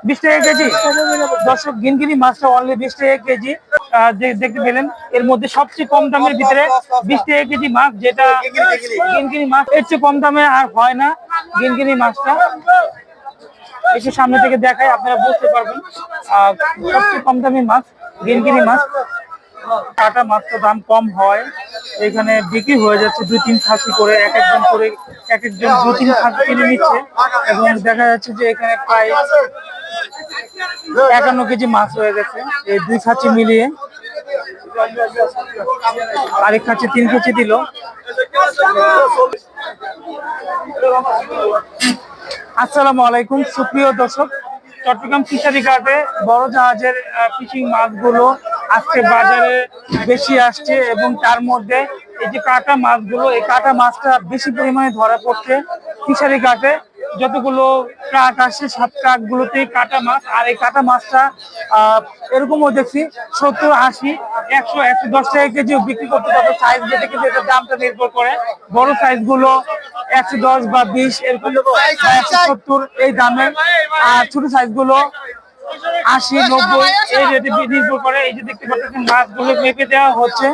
20 টাকা কেজি। দর্শক গিনগিনি মাছটা অনলি 20 টাকা কেজি দেখতে পেলেন। এর মধ্যে সবচেয়ে কম দামের ভিতরে 20 টাকা কেজি মাছ, যেটা গিনগিনি মাছ। এর চেয়ে কম দামে আর হয় না গিনগিনি মাছটা। একটু সামনে থেকে দেখাই, আপনারা বুঝতে পারবেন। সবচেয়ে কম দামি মাছ গিনগিনি মাছ। কাটা মাছ তো দাম কম হয়, এখানে বিক্রি হয়ে যাচ্ছে 2-3 খাসি করে, এক একজন 2-3 খাসি কিনে নিচ্ছে। এবং দেখা যাচ্ছে যে এখানে প্রায় 51 কেজি মাছ হয়ে গেছে এই 2 খাসি মিলিয়ে। আরেক খাসি 3 কেজি দিল। আসসালামু আলাইকুম সুপ্রিয় দর্শক, চট্টগ্রাম ফিশারি ঘাটে বড় জাহাজের ফিশিং মাছগুলো আজকে বাজারে বেশি আসছে। এবং তার মধ্যে এই যে কাটা মাছগুলো, এই কাটা মাছটা বেশি পরিমাণে ধরা পড়ছে ফিশারি ঘাটে। যতগুলো ট্রাক আসছে সব ট্রাক গুলোতেই কাটা মাছ। আর এই কাটা মাছটা এরকমও দেখছি 70, 80, 100, 110 টাকা কেজি বিক্রি করতে পারবে। সাইজ যেটা কিন্তু এটার দামটা নির্ভর করে। বড় সাইজ গুলো 110 বা 20 এরকম, 170 এই দামে। আর ছোট সাইজ গুলো 80, 90 এই রেটে নির্ভর করে। এই যে দেখতে পাচ্ছেন মাছগুলো মেপে দেওয়া হচ্ছে।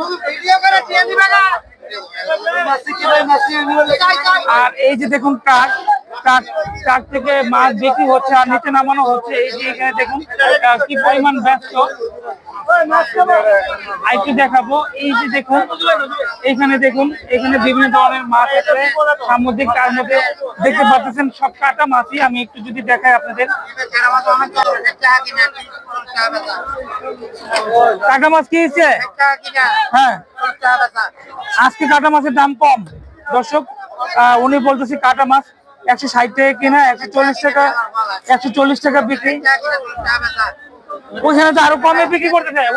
আর এই যে দেখুন ট্রাক থেকে মাছ বিক্রি হচ্ছে আর নিচে নামানো হচ্ছে। এই যে এখানে দেখুন কি পরিমাণ ব্যস্ত। আরেকটু দেখাবো, এই যে দেখুন এখানে দেখুন, এখানে বিভিন্ন ধরনের মাছ আছে সামুদ্রিক। তার মধ্যে দেখতে পাচ্ছেন সব কাটা মাছই। আমি একটু যদি দেখাই আপনাদের, কাটা মাছ কি হয়েছে? হ্যাঁ, আজকে কাটা মাছের দাম কম দর্শক। উনি বলতেছি কাটা মাছ 160 টাকা কিনা, 140 টাকা বিক্রি। ওইখানে তো আরো কমে বিক্রি করতে চায়।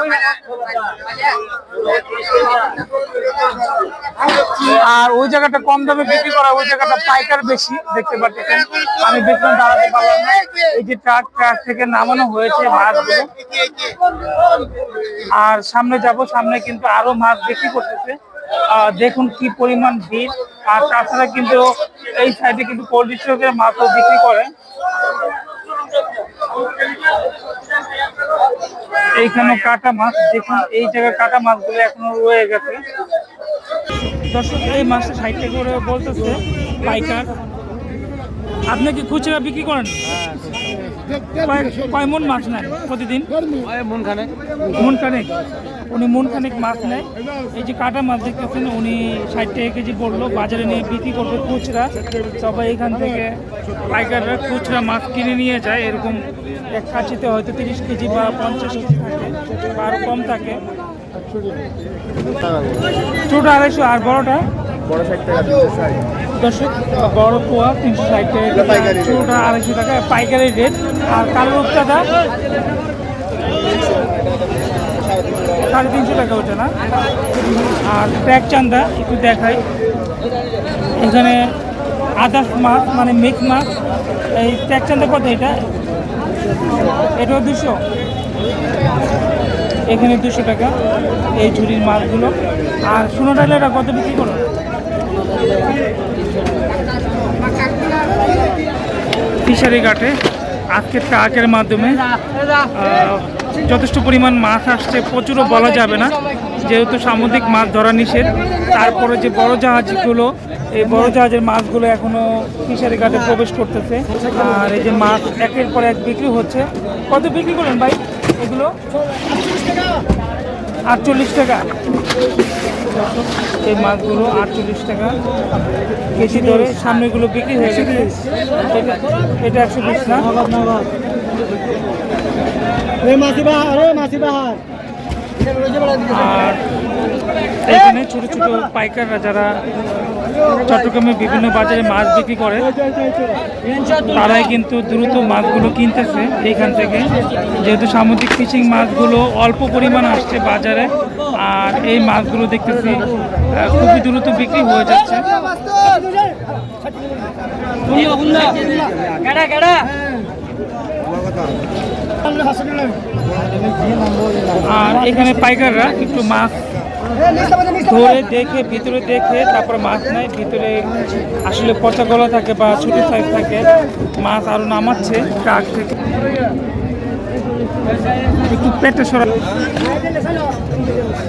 আর ওই জায়গাটা কম দামে বিক্রি করা, ওই জায়গাটা পাইকার বেশি দেখতে পাচ্ছেন। আমি বেশিক্ষণ দাঁড়াতে পারলাম না। এই যে ট্রাক থেকে নামানো হয়েছে মাছগুলো। আর সামনে যাব, সামনে কিন্তু আরো মাছ বিক্রি করতেছে। দেখুন কি পরিমাণ ভিড়। আর তাছাড়া কিন্তু এই সাইডে কিন্তু কোল্ড স্টোরের মাছও বিক্রি করে। এইখানে কাটা মাছ দেখুন, এই জায়গায় কাটা মাছগুলো এখনো রয়ে গেছে। দর্শক এই মাছটা 60 টাকা করে বলতেছে পাইকার। আপনি কি খুচরা বিক্রি করেন? কয় মন মাছ নেন প্রতিদিন? মন খানেক। উনি মন খানেক মাছ নেয়। এই যে কাটা মাছ দেখতেছেন, উনি 60 টাকা কেজি বললো, বাজারে নিয়ে বিক্রি করবে খুচরা। সবাই এখান থেকে পাইকাররা খুচরা মাছ কিনে নিয়ে যায়। এরকম এক কাছিতে হয়তো 30 কেজি বা 50 কেজি থাকে বা আরও কম থাকে। ছোট 250 আর বড়টা দর্শক, বড় পোয়া 360 টাকা, ছোটটা 250 টাকা পাইকারি রেট। আর কালো রূপচাঁদা 350 টাকা ওটা না। আর ট্যাগ চান্দা একটু দেখাই, এখানে আদার্স মাছ মানে মিক্স মাছ। এই ট্যাগ চান্দা কত? এটাও 200, এখানে 200 টাকা এই ঝুড়ির মাছগুলো। আর সোনা ডালেরা কত বিক্রি করো? ফিশারি ঘাটে আজকে ট্রাকের মাধ্যমে যথেষ্ট পরিমাণ মাছ আসছে। প্রচুরও বলা যাবে না, যেহেতু সামুদ্রিক মাছ ধরা নিষেধ। তারপরে যে বড় জাহাজগুলো, এই বড় জাহাজের মাছগুলো এখনো ফিশারি ঘাটে প্রবেশ করতেছে। আর এই যে মাছ একের পর এক বিক্রি হচ্ছে। কত বিক্রি করেন ভাই এগুলো? 48 টাকা। এই মাছগুলো 48 টাকা কেজি ধরে সামনেগুলো বিক্রি হয়ে গেছে। এটা 120 না। আর এখানে ছোট ছোট পাইকাররা যারা চট্টগ্রামে বিভিন্ন বাজারে মাছ বিক্রি করে, তারাই কিন্তু দ্রুত মাছগুলো কিনতেছে এইখান থেকে, যেহেতু সামুদ্রিক ফিশিং মাছগুলো অল্প পরিমাণ আসছে বাজারে। আর এই মাছগুলো দেখতেছি খুবই দ্রুত বিক্রি হয়ে যাচ্ছে। আর এখানে পাইকাররা একটু মাছ ধরে দেখে ভিতরে দেখে তারপর মাছ নেয়, ভিতরে আসলে পচা গলা থাকে বা ছোট সাইজ থাকে, মাছ আরো নামাচ্ছে ট্রাক থেকে। একটু পেটে সরা,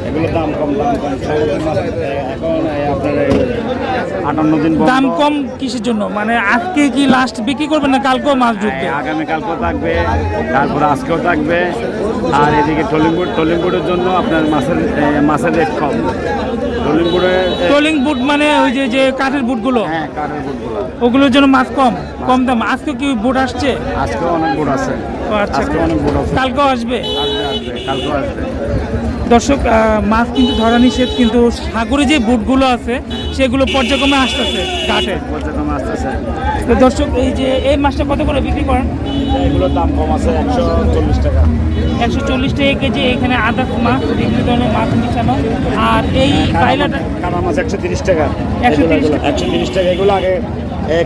এগুলো দাম কম এখন আপনার 58 দিন দাম কম কিসের জন্য? মানে আজকে কি লাস্ট বিক্রি করবেন না কালকেও মাছ ঢুকবে? আগামীকালকেও থাকবে, তারপর আজকেও থাকবে। আর এদিকে টলিংবুটের জন্য আপনার মাছের রেট কম। ট্রলিং বুট মানে ওই যে কাঠের বুটগুলো, হ্যাঁ কাঠের বুটগুলো, ওগুলোর জন্য মাছ কম দাম। আজকে কি বুট আসছে? আজকেও অনেক বুট আছে। আচ্ছা, আজকে অনেক বুট আছে, কালকেও আসবে। কালকেও আসবে। দর্শক, মাছ কিন্তু ধরা নিষেধ, কিন্তু সাগরে যে বুটগুলো আছে সেগুলো পর্যায়ক্রমে আসতেছে ঘাটে। পর্যক্রমে আসতেছে। তো দর্শক, এই মাছটা কত করে বিক্রি করেন? এগুলোর দাম কম আছে 140 টাকা। 140 টাকা কেজি। এখানে আদার্স মাছ, বিভিন্ন ধরনের মাছ মিশানো। আর এই বাইলাটা কানা মাছ 130 টাকা। 130 টাকা। এগুলো আগে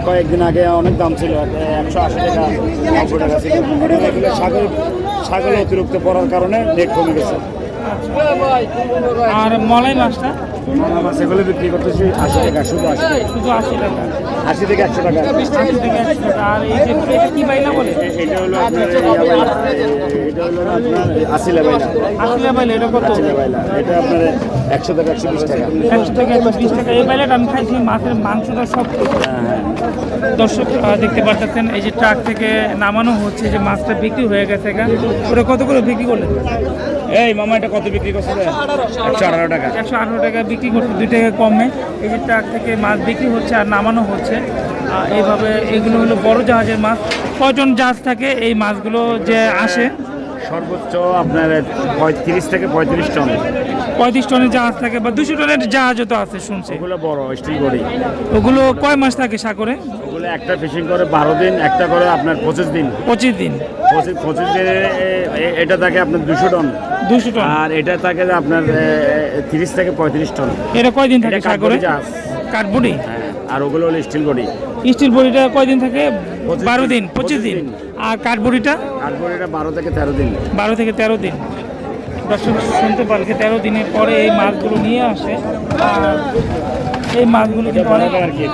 কয়েকদিন আগে অনেক দাম ছিল, 180 টাকা 90 টাকা ছিল। এগুলো সাগরে অতিরিক্ত পড়ার কারণে রেট কমে গেছে। আর মলাই মাছটা? মলা মাছ এগুলো বিক্রি করতেছি 80 টাকা, শুধু 80 টাকা। শুধু 80 টাকা, 80 থেকে 100 টাকা। 80 থেকে 100 টাকা। আর এই যে এটা কি বাইলা বলে? এটা হলো আপনার আসিলা বাইলা। আসলে বাইলা এটা কত? আসিলা বাইলা এটা আপনার 100 টাকা 120 টাকা। 100 থেকে 120 টাকা। এই বাইলাটা আমি খাইছি, মাছের মাংসটা সব। দর্শক দেখতে পাচ্ছেন এই যে ট্রাক থেকে নামানো হচ্ছে, যে মাছটা বিক্রি হয়ে গেছে। ওটা কত করে বিক্রি করলেন? এই মামা এটা কত বিক্রি করছে? 118 টাকা। 118 টাকা বিক্রি করছে, 2 টাকা কমে। এই যে ট্রাক থেকে মাছ বিক্রি হচ্ছে আর নামানো হচ্ছে এইভাবে। এগুলো হলো বড় জাহাজের মাছ। কয়জন জাহাজ থাকে এই মাছগুলো যে আসে? সর্বোচ্চ আপনার 35 থেকে 35 টন। 35 টনের জাহাজ থাকে, বা 200 টনের জাহাজও তো আছে শুনছি। ওগুলো বড় স্টিল বডি। ওগুলো কয় মাস থাকে সাগরে? ওগুলো একটা ফিশিং করে 12 দিন, একটা করে আপনার 25 দিন। 25 দিন। 25 দিনে এটা থাকে আপনার 200 টন। 200 টন। আর এটা থাকে আপনার 30 থেকে 35 টন। এটা কয়দিন থাকে সাগরে? জাহাজ কাঠবডি। আর ওগুলো হলো স্টিল বডি। স্টিল বডিটা কয়দিন থাকে? 12 দিন, 25 25 দিন। দিন। আর কাঠবডিটা? কাঠবডিটা 12 থেকে 13 দিন। 12 থেকে 13 দিন। দর্শক শুনতে পারলে 13 দিনের পরে এই মাছগুলো নিয়ে আসে। আর এই মাছগুলো কিন্তু অনেক, আর কি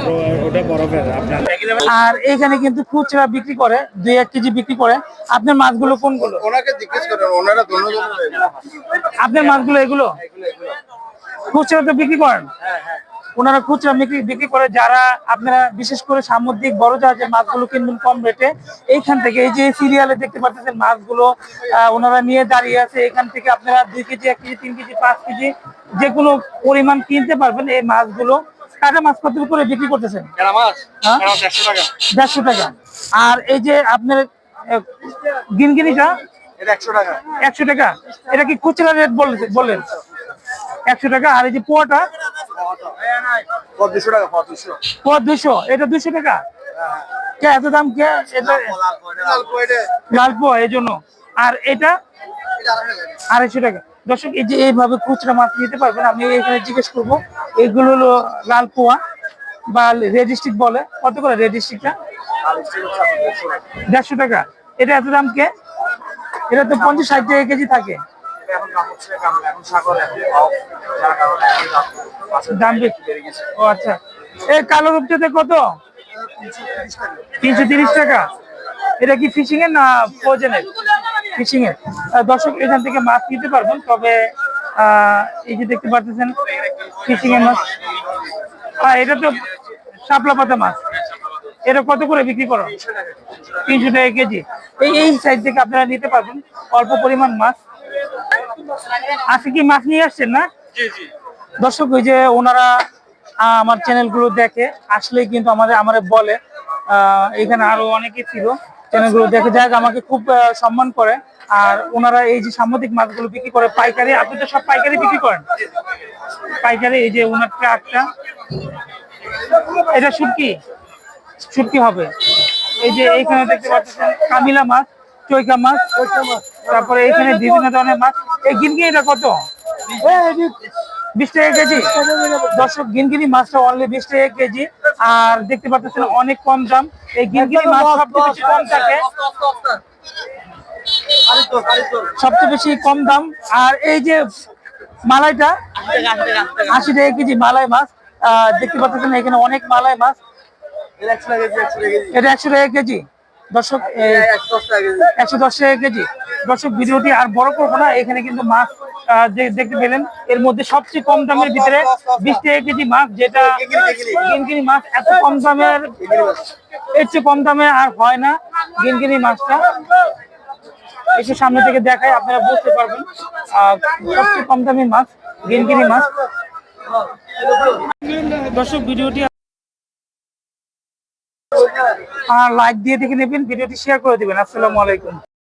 ওটা বরফের আপনার। আর এখানে কিন্তু খুচরা বিক্রি করে, 2-1 কেজি বিক্রি করে। আপনার মাছগুলো কোনগুলো? ওনাকে জিজ্ঞেস করেন, ওনারা দুজন। আপনার মাছগুলো এগুলো খুচরা তো বিক্রি করেন? ওনারা খুচরা বিক্রি করে। যারা আপনারা বিশেষ করে সামুদ্রিক বড় জাহাজের মাছগুলো কিনবেন কম রেটে, এইখান থেকে এই যে সিরিয়ালে দেখতে পাচ্ছেন মাছগুলো ওনারা নিয়ে দাঁড়িয়ে আছে। এখান থেকে আপনারা 2 কেজি, 1 কেজি, 3 কেজি, 5 কেজি যে কোনো পরিমাণ কিনতে পারবেন এই মাছগুলো। কাটা মাছ কত করে বিক্রি করতেছেন? 150 টাকা। আর এই যে আপনার গিনগিনিটা 100 টাকা। 100 টাকা। এটা কি খুচরা রেট বললেন? 100 টাকা। আর এই যে পোয়াটা? 200 টাকা। 200। এটা 200 টাকা। কে এত দাম? কে এটা? লাল পোয়া, এই জন্য। আর এটা 250 টাকা। দর্শক, এই যে এইভাবে খুচরা মাছ নিতে পারবেন। আমি এখানে জিজ্ঞেস করবো, এগুলো হলো লাল পোয়া বা রেড স্টিক বলে। কত করে রেড স্টিকটা? 150 টাকা। এটা এত দাম কে? এটা তো 50-60 টাকা কেজি থাকে। দাম ও আচ্ছা। এই কালো রূপচাঁদে কত? 330 টাকা। এটা কি ফিশিং এর না ফ্রোজেনের? ফিশিং এর। দর্শক, এখান থেকে মাছ নিতে পারবেন। তবে এই যে দেখতে পাচ্ছেন ফিশিং এর মাছ। এটা তো শাপলা পাতা মাছ। এটা কত করে বিক্রি করো? 300 টাকা কেজি। এই সাইড থেকে আপনারা নিতে পারবেন অল্প পরিমাণ মাছ। আজকে কি মাছ নিয়ে আসছেন না? দর্শক, ওই যে ওনারা আমার চ্যানেলগুলো দেখে আসলেই কিন্তু আমাদের বলে, এখানে আরো অনেকে ছিল চ্যানেলগুলো দেখে, যাক আমাকে খুব সম্মান করে। আর ওনারা এই যে সামুদ্রিক মাছগুলো বিক্রি করে পাইকারি। আপনি তো সব পাইকারি বিক্রি করেন? পাইকারি। এই যে ওনার ট্রাকটা, এটা শুটকি হবে। এই যে এইখানে দেখতে পাচ্ছেন কামিলা মাছ, চৈকা মাছ, তারপরে এখানে বিভিন্ন ধরনের মাছ। এই গিনগিনিটা কত? 20 টাকা কেজি। দর্শক, গিনগিনি মাছটা অনলি 20 টাকা কেজি। আর দেখতে পাচ্ছেন অনেক কম দাম। এই গিনগিনি মাছ সবচেয়ে বেশি কম থাকে, সবচেয়ে বেশি কম দাম। আর এই যে মালাইটা 80 টাকা কেজি মালাই মাছ। দেখতে পাচ্ছেন এখানে অনেক মালাই মাছ। এটা 100 টাকা কেজি, 100 টাকা কেজি। এটা 100 টাকা কেজি। দর্শক 110 টাকা কেজি। 110 টাকা কেজি। দর্শক ভিডিওটি আর বড় করবো না, এখানে কিন্তু মাছ দেখতে পেলেন। এর মধ্যে সবচেয়ে কম দামের ভিতরে 20 টাকা কেজি মাছ, যেটা গিনগিনি মাছ। এত কম দামের, এর চেয়ে কম দামে আর হয় না গিনগিনি মাছটা। একটু সামনে থেকে দেখাই, আপনারা বুঝতে পারবেন। সবচেয়ে কম দামি মাছ গিনগিনি মাছ। দর্শক ভিডিওটি লাইক দিয়ে দেখে নেবেন, ভিডিওটি শেয়ার করে দিবেন। আসসালামু আলাইকুম।